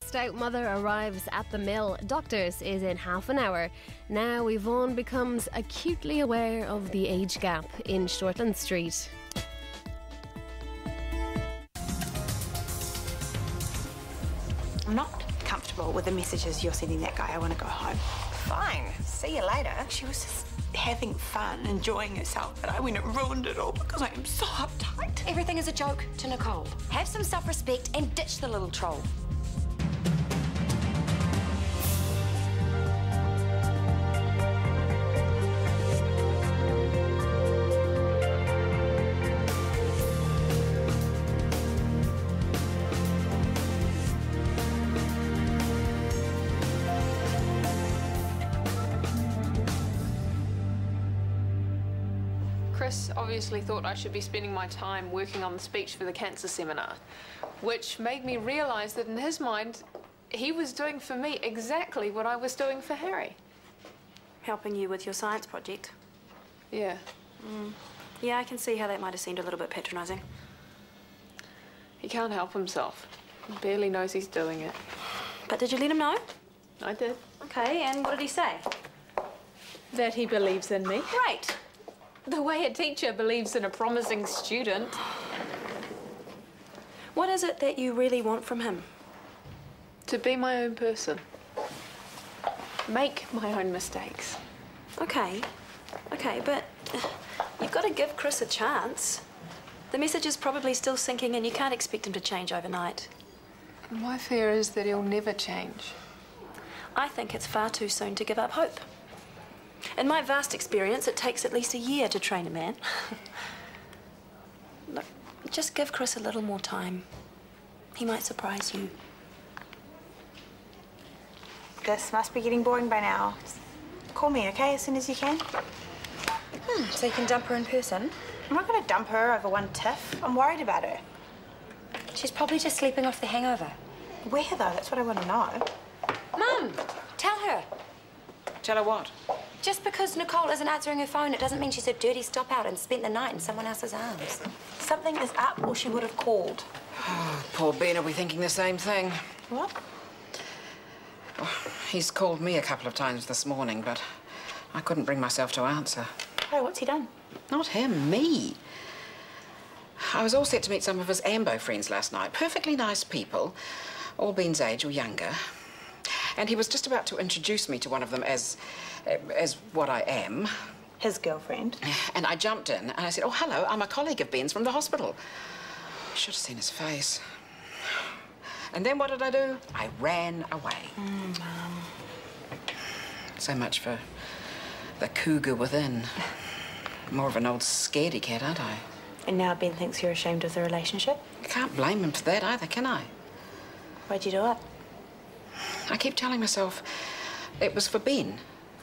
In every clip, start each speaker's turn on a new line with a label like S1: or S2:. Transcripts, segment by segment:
S1: stressed out mother arrives at the mill. Doctors is in half an hour. Now Yvonne becomes acutely aware of the age gap in Shortland Street.
S2: I'm not comfortable with the messages you're sending that guy. I want to go home.
S3: Fine. See you later.
S2: She was just having fun, enjoying herself, but I went and ruined it all because I am so uptight.
S3: Everything is a joke to Nicole. Have some self-respect and ditch the little troll.
S4: Chris obviously thought I should be spending my time working on the speech for the cancer seminar, which made me realise that in his mind, he was doing for me exactly what I was doing for Harry.
S2: Helping you with your science project?
S4: Yeah.
S2: Yeah, I can see how that might have seemed a little bit patronising.
S4: He can't help himself. He barely knows he's doing it.
S2: But did you let him know?
S4: I did.
S2: Okay, and what did he say?
S4: That he believes in me.
S2: Great.
S4: The way a teacher believes in a promising student.
S2: What is it that you really want from him?
S4: To be my own person. Make my own mistakes.
S2: Okay, but you've got to give Chris a chance. The message is probably still sinking and you can't expect him to change overnight.
S4: My fear is that he'll never change.
S2: I think it's far too soon to give up hope. In my vast experience, it takes at least a year to train a man. Look, just give Chris a little more time. He might surprise you.
S5: This must be getting boring by now. Call me, okay, as soon as you can.
S3: So you can dump her in person?
S5: I'm not going to dump her over one tiff. I'm worried about her.
S3: She's probably just sleeping off the hangover.
S5: Where, though? That's what I want to know.
S3: Mum, tell her.
S6: Tell her what?
S3: Just because Nicole isn't answering her phone, it doesn't mean she's a dirty stop-out and spent the night in someone else's arms.
S5: Something is up or she would have called.
S6: Oh, poor Ben will be thinking the same thing.
S5: What?
S6: Oh, he's called me a couple of times this morning, but I couldn't bring myself to answer.
S5: Oh, what's he done?
S6: Not him, me. I was all set to meet some of his Ambo friends last night. Perfectly nice people, all Ben's age or younger. And he was just about to introduce me to one of them as what I am.
S5: His girlfriend.
S6: And I jumped in and I said, oh, hello, I'm a colleague of Ben's from the hospital. I should have seen his face. And then what did I do? I ran away.
S5: Mum.
S6: So much for the cougar within. More of an old scaredy cat, aren't I?
S5: And now Ben thinks you're ashamed of the relationship?
S6: I can't blame him for that either, can I?
S5: Why'd you do it?
S6: I keep telling myself it was for Ben.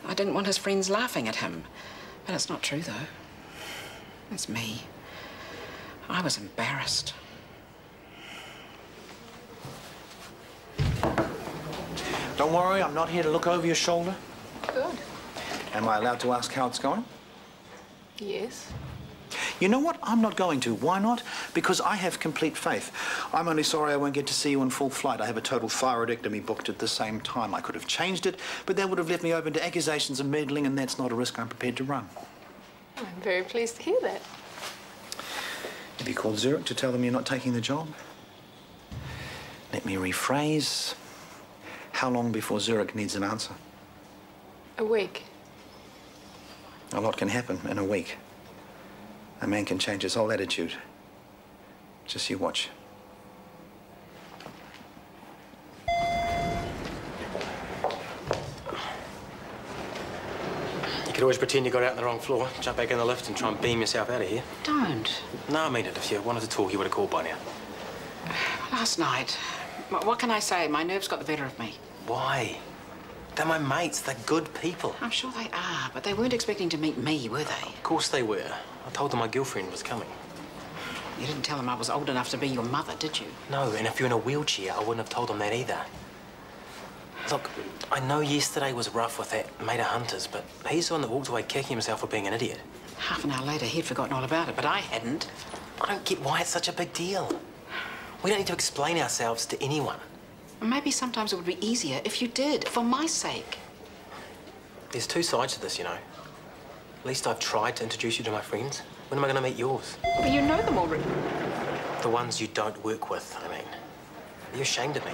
S6: I didn't want his friends laughing at him. But it's not true, though. It's me. I was embarrassed.
S7: Don't worry, I'm not here to look over your shoulder.
S4: Good.
S7: Am I allowed to ask how it's going?
S4: Yes.
S7: You know what? I'm not going to. Why not? Because I have complete faith. I'm only sorry I won't get to see you in full flight. I have a total thyroidectomy booked at the same time. I could have changed it, but that would have left me open to accusations of meddling, and that's not a risk I'm prepared to run.
S4: I'm very pleased to hear that.
S7: Have you called Zurich to tell them you're not taking the job? Let me rephrase. How long before Zurich needs an answer?
S4: A week.
S7: A lot can happen in a week. A man can change his whole attitude. Just you watch.
S8: You could always pretend you got out on the wrong floor, jump back in the lift and try and beam yourself out of here.
S6: Don't.
S8: No, I mean it. If you wanted to talk, you would have called by now.
S6: Last night. What can I say? My nerves got the better of me.
S8: Why? They're my mates. They're good people.
S6: I'm sure they are, but they weren't expecting to meet me, were they?
S8: Of course they were. I told them my girlfriend was coming.
S6: You didn't tell them I was old enough to be your mother, did you?
S8: No, and if you're in a wheelchair, I wouldn't have told them that either. Look, I know yesterday was rough with that mate of Hunter's, but he's the one that walked away kicking himself for being an idiot.
S6: Half an hour later, he'd forgotten all about it, but I hadn't.
S8: I don't get why it's such a big deal. We don't need to explain ourselves to anyone.
S6: Maybe sometimes it would be easier if you did, for my sake.
S8: There's two sides to this, you know. At least I've tried to introduce you to my friends. When am I going to meet yours?
S6: But you know them already.
S8: The ones you don't work with, I mean. Are you ashamed of me?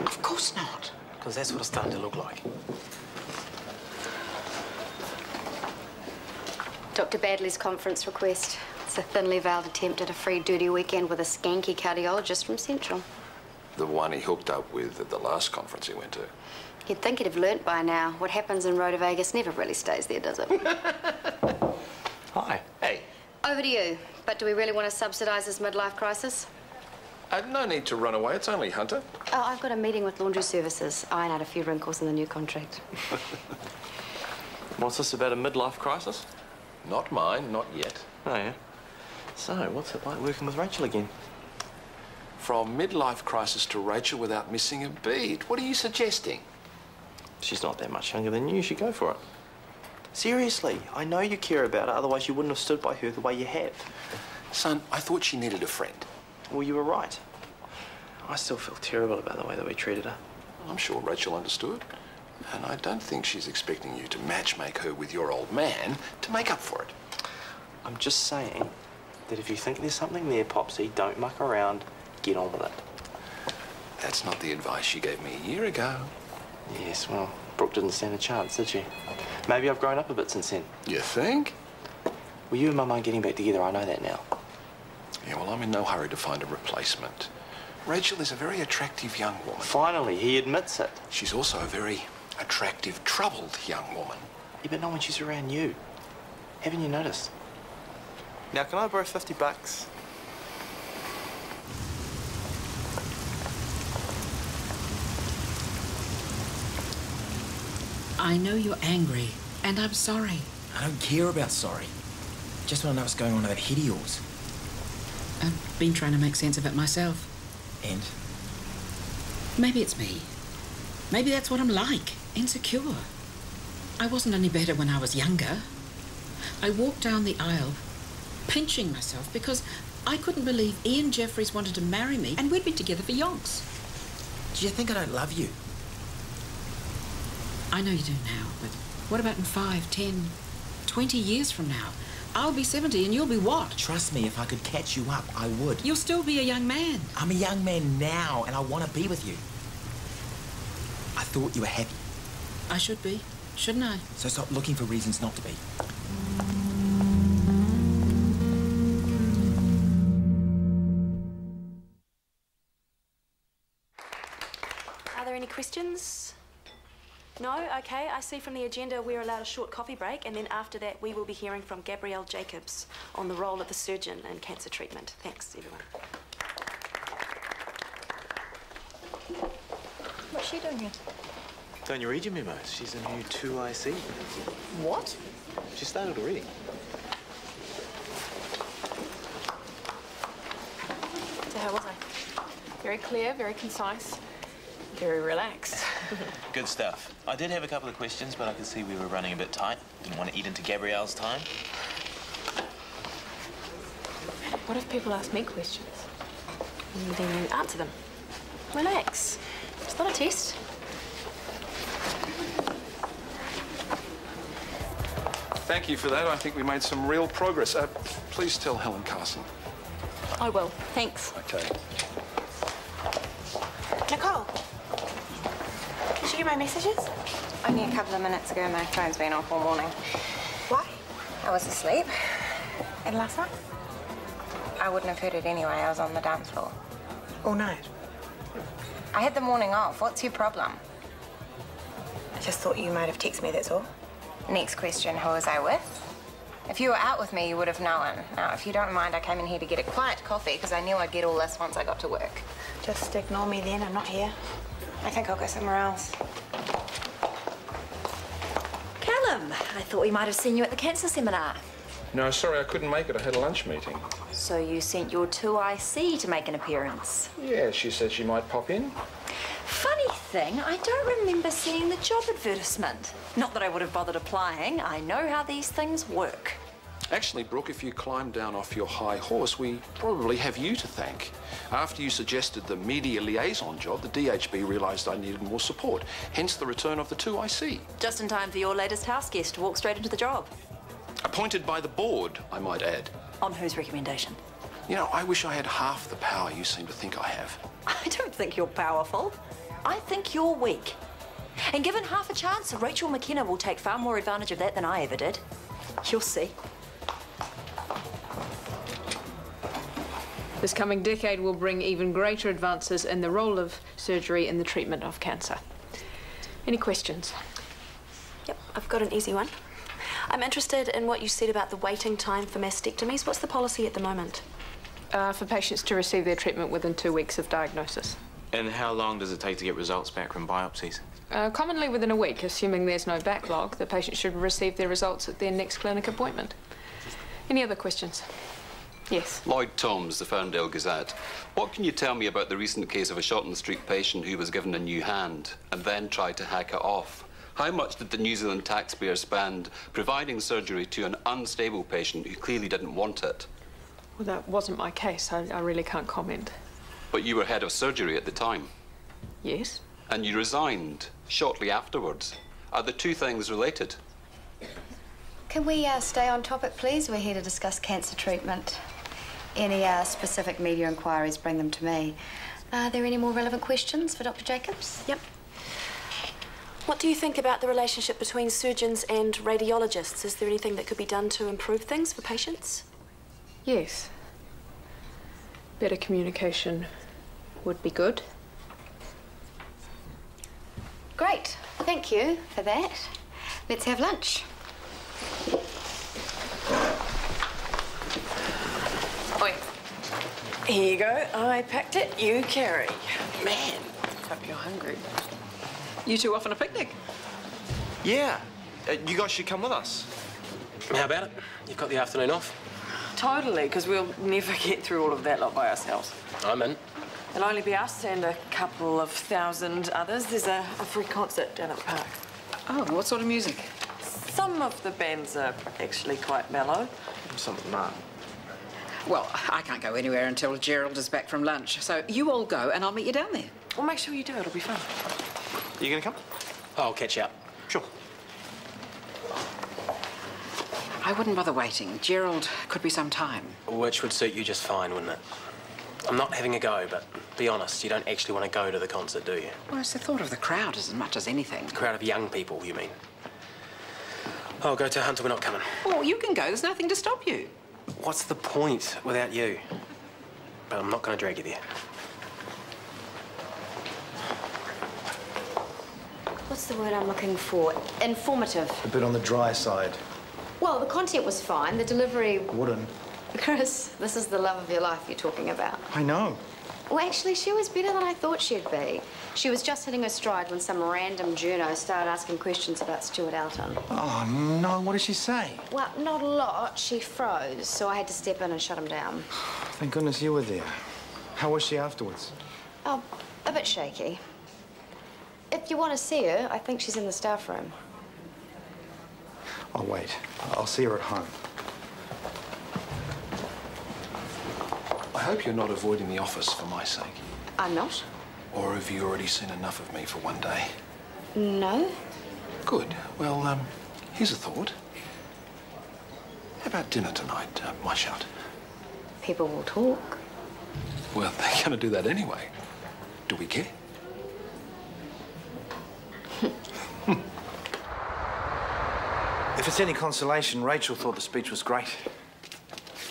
S6: Of course not.
S8: Because that's what it's starting to look like.
S3: Dr. Badley's conference request. It's a thinly veiled attempt at a free duty weekend with a skanky cardiologist from Central.
S9: The one he hooked up with at the last conference he went to.
S3: You'd think he'd have learnt by now. What happens in Rota Vegas never really stays there, does it?
S9: Hi. Hey.
S3: Over to you. But do we really want to subsidise this midlife crisis?
S9: No need to run away. It's only Hunter.
S3: Oh, I've got a meeting with laundry services. Iron out a few wrinkles in the new contract.
S10: What's this about a midlife crisis?
S9: Not mine, not yet.
S10: Oh, yeah? So, what's it like working with Rachel again?
S9: From midlife crisis to Rachel without missing a beat. What are you suggesting?
S10: She's not that much younger than you. You should go for it. Seriously, I know you care about her, otherwise you wouldn't have stood by her the way you have.
S9: Son, I thought she needed a friend.
S10: Well, you were right. I still feel terrible about the way that we treated her.
S9: I'm sure Rachel understood. And I don't think she's expecting you to matchmake her with your old man to make up for it.
S10: I'm just saying that if you think there's something there, Popsy, don't muck around. Get on with it.
S9: That's not the advice she gave me a year ago.
S10: Yes, well, Brooke didn't stand a chance, did she? Maybe I've grown up a bit since then.
S9: You think?
S10: Well, you and Mum aren't getting back together, I know that now.
S9: Yeah, well, I'm in no hurry to find a replacement. Rachel is a very attractive young woman.
S10: Finally, he admits it.
S9: She's also a very attractive, troubled young woman.
S10: Yeah, but not when she's around you. Haven't you noticed? Now, can I borrow $50?
S11: I know you're angry, and I'm sorry.
S12: I don't care about sorry. Just want to know what's going on with that head of yours.
S11: I've been trying to make sense of it myself.
S12: And?
S11: Maybe it's me. Maybe that's what I'm like, insecure. I wasn't any better when I was younger. I walked down the aisle, pinching myself because I couldn't believe Ian Jeffries wanted to marry me and we'd be together for yonks.
S12: Do you think I don't love you?
S11: I know you do now, but what about in 5, 10, 20 years from now? I'll be 70 and you'll be what?
S12: Trust me, if I could catch you up, I would.
S11: You'll still be a young man.
S12: I'm a young man now, and I want to be with you. I thought you were happy.
S11: I should be, shouldn't I?
S12: So stop looking for reasons not to be.
S2: Are there any questions? No? Okay, I see from the agenda we're allowed a short coffee break, and then after that we will be hearing from Gabrielle Jacobs on the role of the surgeon in cancer treatment. Thanks, everyone.
S5: What's she doing here?
S10: Don't you read your memos? She's a new 2IC.
S5: What?
S10: She started already.
S4: So how was I? Very clear, very concise, very relaxed.
S13: Good stuff. I did have a couple of questions, but I could see we were running a bit tight. Didn't want to eat into Gabrielle's time.
S4: What if people ask me questions?
S2: Then you answer them. Relax. It's not a test.
S9: Thank you for that. I think we made some real progress. Please tell Helen Carson.
S2: I will. Thanks.
S9: Okay.
S5: Nicole, did you get my messages?
S3: Only a couple of minutes ago, my phone's been off all morning.
S5: Why?
S3: I was asleep.
S5: And last night?
S3: I wouldn't have heard it anyway. I was on the dance floor.
S5: All night?
S3: I had the morning off. What's your problem?
S5: I just thought you might have texted me, that's all.
S3: Next question, who was I with? If you were out with me, you would have known. Now, if you don't mind, I came in here to get a quiet coffee because I knew I'd get all this once I got to work.
S5: Just ignore me then, I'm not here.
S3: I think I'll go somewhere else.
S14: Callum, I thought we might have seen you at the cancer seminar.
S9: No, sorry, I couldn't make it. I had a lunch meeting.
S14: So you sent your 2IC to make an appearance?
S9: Yeah, she said she might pop in.
S14: Funny thing, I don't remember seeing the job advertisement. Not that I would have bothered applying. I know how these things work.
S9: Actually, Brooke, if you climb down off your high horse, we probably have you to thank. After you suggested the media liaison job, the DHB realised I needed more support, hence the return of the 2IC.
S14: Just in time for your latest house guest to walk straight into the job.
S9: Appointed by the board, I might add.
S14: On whose recommendation?
S9: You know, I wish I had half the power you seem to think I have.
S14: I don't think you're powerful. I think you're weak. And given half a chance, Rachel McKenna will take far more advantage of that than I ever did. You'll see.
S4: This coming decade will bring even greater advances in the role of surgery in the treatment of cancer. Any questions?
S2: Yep, I've got an easy one. I'm interested in what you said about the waiting time for mastectomies. What's the policy at the moment?
S4: For patients to receive their treatment within 2 weeks of diagnosis.
S13: And how long does it take to get results back from biopsies?
S4: Commonly within a week, assuming there's no backlog. The patient should receive their results at their next clinic appointment. Any other questions? Yes.
S15: Lloyd Toms, the Ferndale Gazette. What can you tell me about the recent case of a Shortland Street patient who was given a new hand and then tried to hack it off? How much did the New Zealand taxpayer spend providing surgery to an unstable patient who clearly didn't want it?
S4: Well, that wasn't my case. I really can't comment.
S15: But you were head of surgery at the time.
S4: Yes.
S15: And you resigned shortly afterwards. Are the two things related?
S16: Can we stay on topic, please? We're here to discuss cancer treatment. Any specific media inquiries, bring them to me. Are there any more relevant questions for Dr. Jacobs?
S2: Yep. What do you think about the relationship between surgeons and radiologists? Is there anything that could be done to improve things for patients?
S4: Yes. Better communication would be good.
S16: Great. Thank you for that. Let's have lunch.
S17: Oi. Here you go. I packed it. You carry.
S6: Man, hope you're hungry. You two off on a picnic?
S10: Yeah. You guys should come with us.
S8: How about it? You've got the afternoon off?
S17: Totally, because we'll never get through all of that lot by ourselves.
S8: I'm in.
S17: It'll only be us and a couple of thousand others. There's a free concert down at the park.
S6: Oh, what sort of music?
S17: Some of the bands are actually quite mellow.
S10: Some not.
S6: Well, I can't go anywhere until Gerald is back from lunch, so you all go and I'll meet you down there.
S17: Well, make sure you do. It'll be fun.
S10: You gonna come?
S8: I'll catch you up.
S10: Sure.
S6: I wouldn't bother waiting. Gerald could be some time.
S8: Which would suit you just fine, wouldn't it? I'm not having a go, but be honest, you don't actually want to go to the concert, do you?
S6: Well, it's the thought of the crowd as much as anything.
S8: A crowd of young people, you mean? I'll go to Hunter, we're not coming.
S6: Well, you can go. There's nothing to stop you.
S8: What's the point without you? But I'm not going to drag you there.
S16: What's the word I'm looking for? Informative.
S7: A bit on the dry side.
S16: Well, the content was fine. The delivery...
S7: Wooden.
S16: Chris, this is the love of your life you're talking about.
S7: I know.
S16: Well, actually, she was better than I thought she'd be. She was just hitting her stride when some random journo started asking questions about Stuart Alton.
S7: Oh, no. What did she say?
S16: Well, not a lot. She froze, so I had to step in and shut him down.
S7: Thank goodness you were there. How was she afterwards?
S16: Oh, a bit shaky. If you want to see her, I think she's in the staff room.
S7: I'll wait. I'll see her at home.
S9: I hope you're not avoiding the office for my sake.
S16: I'm not.
S9: Or have you already seen enough of me for one day?
S16: No.
S9: Good. Well, here's a thought. How about dinner tonight, my shout?
S16: People will talk.
S9: Well, they're going to do that anyway. Do we care?
S7: If it's any consolation, Rachel thought the speech was great.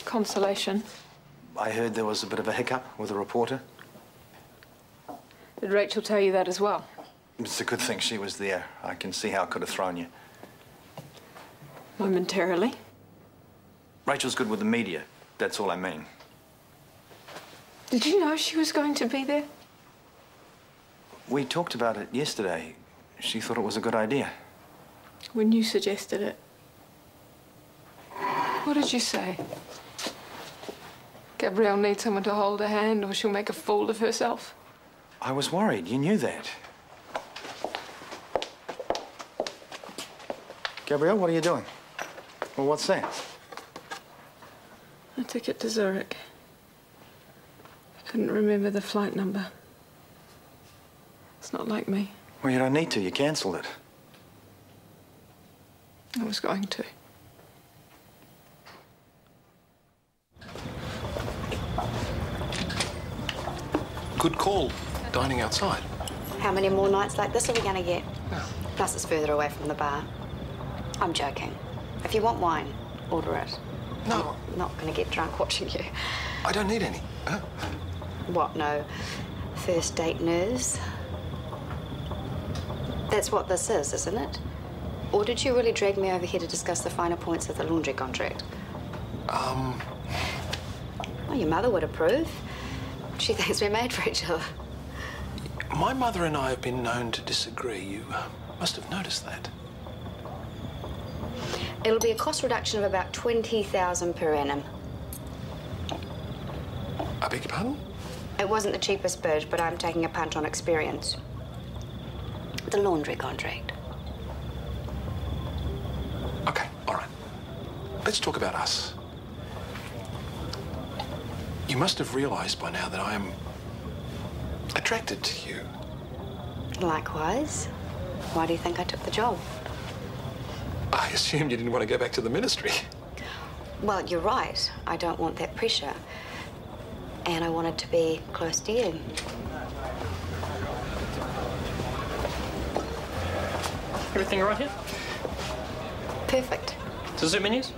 S4: Consolation?
S7: I heard there was a bit of a hiccup with a reporter.
S4: Did Rachel tell you that as well?
S7: It's a good thing she was there. I can see how it could have thrown you.
S4: Momentarily.
S7: Rachel's good with the media. That's all I mean.
S4: Did you know she was going to be there?
S7: We talked about it yesterday. She thought it was a good idea.
S4: When you suggested it. What did you say? Gabrielle needs someone to hold her hand or she'll make a fool of herself.
S7: I was worried. You knew that. Gabrielle, what are you doing? Well, what's that?
S4: A ticket to Zurich. I couldn't remember the flight number. It's not like me.
S7: Well, you don't need to. You cancelled it.
S4: I was going to.
S9: Good call, dining outside.
S16: How many more nights like this are we going to get? Plus, it's further away from the bar. I'm joking. If you want wine, order it.
S9: No.
S16: I'm not going to get drunk watching you.
S9: I don't need any.
S16: What, no? First date nerves? That's what this is, isn't it? Or did you really drag me over here to discuss the finer points of the laundry contract? Well, your mother would approve. She thinks we're made for each other.
S9: My mother and I have been known to disagree. You must have noticed that.
S16: It'll be a cost reduction of about $20,000 per annum.
S9: I beg your pardon?
S16: It wasn't the cheapest bid, but I'm taking a punt on experience. The laundry contract.
S9: Okay, all right. Let's talk about us. You must have realised by now that I am attracted to you.
S16: Likewise. Why do you think I took the job?
S9: I assumed you didn't want to go back to the ministry.
S16: Well, you're right. I don't want that pressure. And I wanted to be close to you.
S8: Everything all right here?
S16: Perfect.
S8: Dessert menus?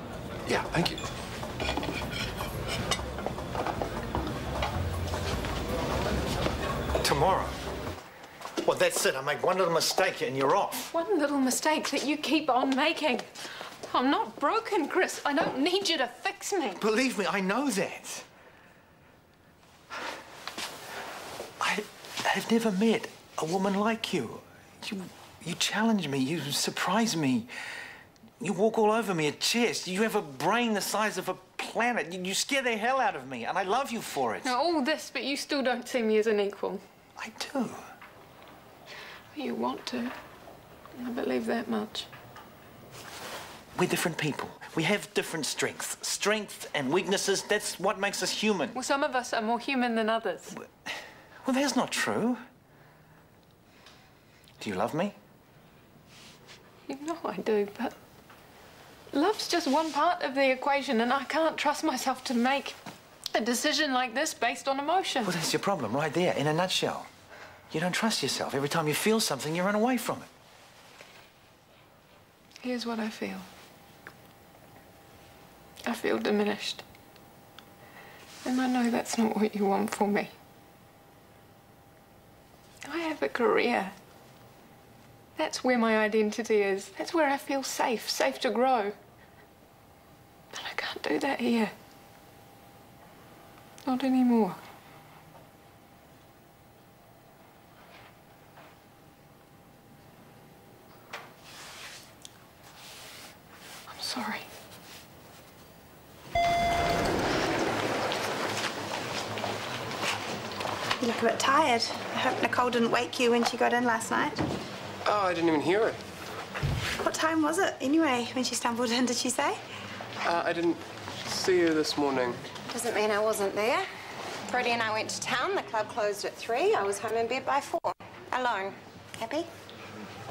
S9: Yeah, thank you.
S7: Tomorrow. Well, that's it. I make one little mistake and you're off.
S4: One little mistake that you keep on making. I'm not broken, Chris. I don't need you to fix me.
S7: Believe me, I know that. I have never met a woman like you. You challenge me, you surprise me. You walk all over me at chest. You have a brain the size of a planet. You scare the hell out of me, and I love you for it.
S4: Now, all this, but you still don't see me as an equal.
S7: I do.
S4: You want to. I believe that much.
S7: We're different people. We have different strengths. Strengths and weaknesses, that's what makes us human.
S4: Well, some of us are more human than others.
S7: Well, that's not true. Do you love me?
S4: You know I do, but love's just one part of the equation, and I can't trust myself to make a decision like this based on emotion.
S7: Well, that's your problem right there, in a nutshell. You don't trust yourself. Every time you feel something, you run away from it.
S4: Here's what I feel. I feel diminished. And I know that's not what you want for me. I have a career. That's where my identity is. That's where I feel safe, safe to grow. But I can't do that here. Not anymore. I'm sorry.
S5: You look a bit tired. I hope Nicole didn't wake you when she got in last night.
S18: Oh, I didn't even hear her.
S5: What time was it, anyway, when she stumbled in, did she say?
S18: I didn't see her this morning.
S3: Doesn't mean I wasn't there. Freddie and I went to town. The club closed at 3. I was home in bed by 4. Alone. Happy?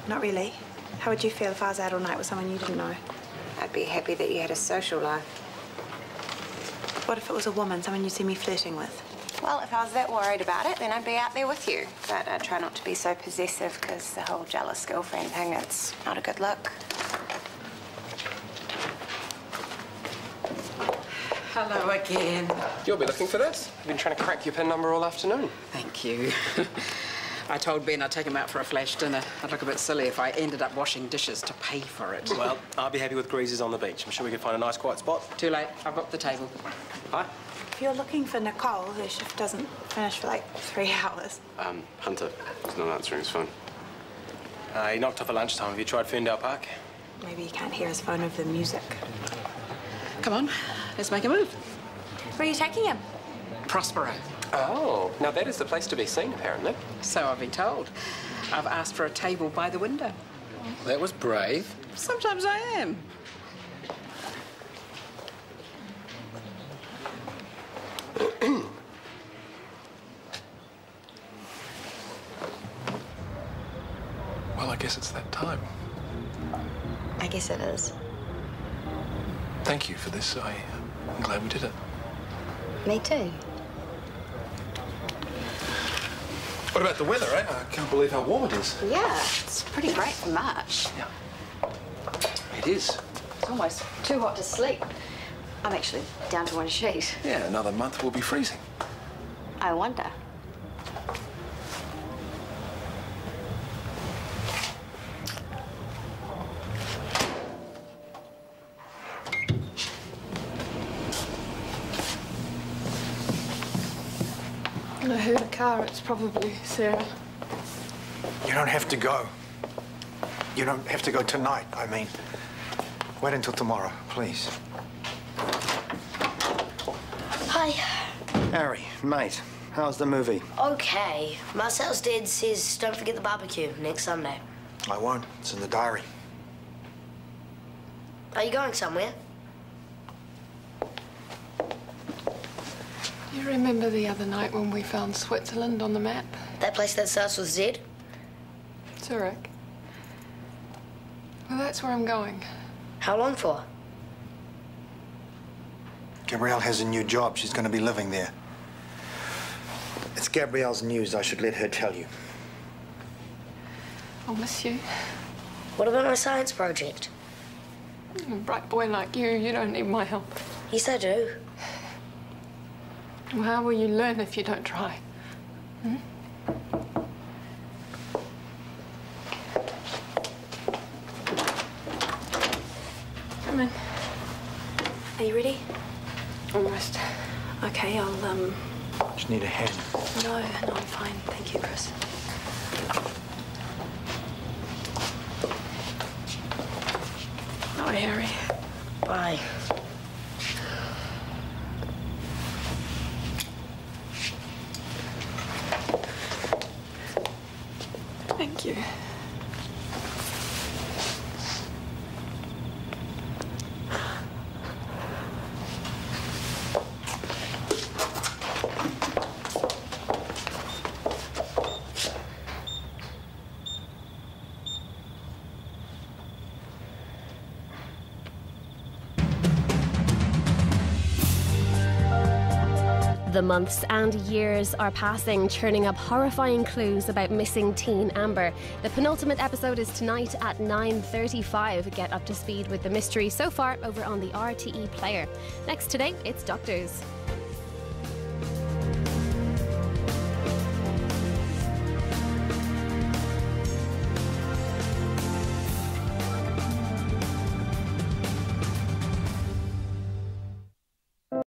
S5: Not really. How would you feel if I was out all night with someone you didn't know?
S3: I'd be happy that you had a social life.
S5: What if it was a woman, someone you'd see me flirting with?
S3: Well, if I was that worried about it, then I'd be out there with you. But I try not to be so possessive, because the whole jealous girlfriend thing, it's not a good look.
S6: Hello again.
S18: You'll be looking for this. I've been trying to crack your PIN number all afternoon.
S6: Thank you. I told Ben I'd take him out for a flash dinner. I'd look a bit silly if I ended up washing dishes to pay for it.
S13: Well, I'll be happy with greasers on the beach. I'm sure we can find a nice quiet spot.
S6: Too late. I've booked the table.
S13: Hi.
S5: If you're looking for Nicole, her shift doesn't finish for like 3 hours.
S18: Hunter. He's not answering his phone.
S13: He knocked off at lunchtime. Have you tried Ferndale Park?
S5: Maybe he can't hear his phone over the music.
S6: Come on, let's make a move.
S5: Where are you taking him?
S6: Prospero.
S18: Oh, now that is the place to be seen, apparently.
S6: So I've been told. I've asked for a table by the window.
S18: That was brave.
S6: Sometimes I am.
S9: Well, I guess it's that time.
S16: I guess it is.
S9: Thank you for this. I'm glad we did it.
S16: Me too.
S9: What about the weather, eh? I can't believe how warm it is.
S16: Yeah, it's pretty great for March.
S9: Yeah. It is.
S16: It's almost too hot to sleep. I'm actually down to one sheet.
S9: Yeah, another month we'll be freezing.
S16: I wonder.
S4: I heard a car. It's probably Sarah.
S7: You don't have to go. You don't have to go tonight, I mean. Wait until tomorrow, please.
S19: Hi.
S7: Harry, mate, how's the movie?
S19: Okay. Marcel's dad says don't forget the barbecue next Sunday.
S7: I won't. It's in the diary.
S19: Are you going somewhere?
S4: Do you remember the other night when we found Switzerland on the map?
S19: That place that starts with Z?
S4: Zurich. Well, that's where I'm going.
S19: How long for?
S7: Gabrielle has a new job. She's going to be living there. It's Gabrielle's news. I should let her tell you.
S4: I'll miss you.
S19: What about my science project?
S4: A bright boy like you don't need my help.
S19: Yes, I do.
S4: Well, how will you learn if you don't try? Hmm? Come in.
S2: Are you ready?
S4: Almost.
S2: Okay, I'll,
S7: Just need a hand.
S2: No, I'm fine. Thank you, Chris.
S4: Bye, Harry.
S19: Bye.
S4: Thank you.
S1: The months and years are passing, churning up horrifying clues about missing teen Amber. The penultimate episode is tonight at 9:35. Get up to speed with the mystery so far over on the RTE player. Next today, it's Doctors.